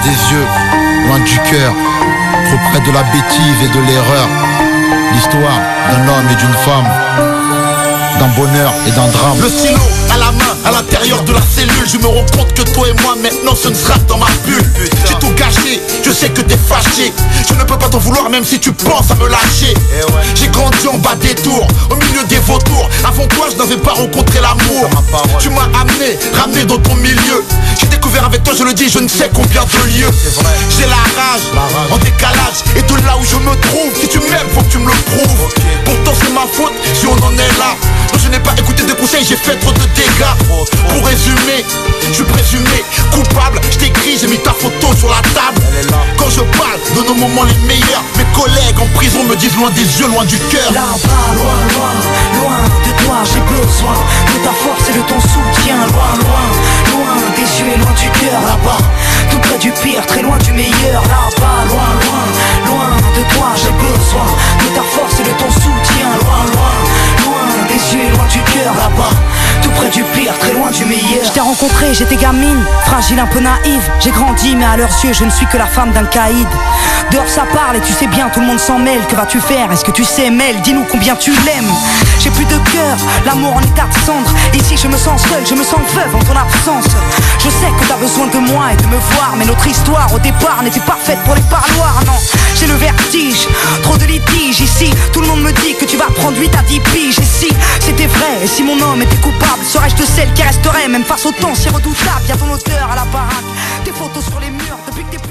des yeux, loin du cœur, trop près de la bêtise et de l'erreur. L'histoire d'un homme et d'une femme, d'un bonheur et d'un drame. Le stylo à la main, à l'intérieur de la cellule. Je me rends compte que toi et moi maintenant ce ne sera que dans ma bulle. J'ai tout gâché, je sais que t'es fâché. Je ne peux pas t'en vouloir même si tu penses à me lâcher. J'ai grandi en bas des tours, au milieu des vautours. Avant toi je n'avais pas rencontré l'amour. Tu m'as ramené dans ton milieu. J'ai découvert avec toi, je le dis, je ne sais combien de lieux. J'ai la rage, en décalage. Et de là où je me trouve, si tu m'aimes faut que tu me le prouves. Pourtant c'est ma faute si on en est là. Non, je n'ai pas écouté de conseils, j'ai fait trop de dégâts. Pour résumer, je suis présumé coupable. Je t'écris, j'ai mis ta photo sur la table. Quand je parle de nos moments les meilleurs, mes collègues en prison me disent loin des yeux, loin du cœur. Là-bas, loin, loin, loin de toi, j'ai besoin de ta force et de ton soutien. Loin, loin, loin des yeux et loin du cœur. Là-bas, tout près du pire, très loin du meilleur. Là-bas, loin, loin, loin de toi, j'ai besoin de ta force et de ton soutien. Loin, loin, loin des yeux et loin du cœur. Là-bas, tout près du pire, très loin du meilleur. Je t'ai rencontré, j'étais gamine, fragile, un peu naïve. J'ai grandi, mais à leurs yeux, je ne suis que la femme d'un caïd. Dehors ça parle et tu sais bien, tout le monde s'en mêle. Que vas-tu faire? Est-ce que tu sais, Mel? Dis-nous combien tu l'aimes. J'ai plus de cœur, l'amour en état de cendre. Ici je me sens seul, je me sens veuve en ton absence. Je sais que t'as besoin de moi et de me voir, mais notre histoire au départ n'était pas faite pour les parloirs. Non, j'ai le vertige, trop de litiges ici. Tout le monde me dit que tu vas prendre 8 à 10 piges. Et si c'était vrai, et si mon homme était coupable, serais-je de celle qui resterait même face au temps si redoutable? Y'a ton odeur à la baraque, tes photos sur les murs depuis que t'es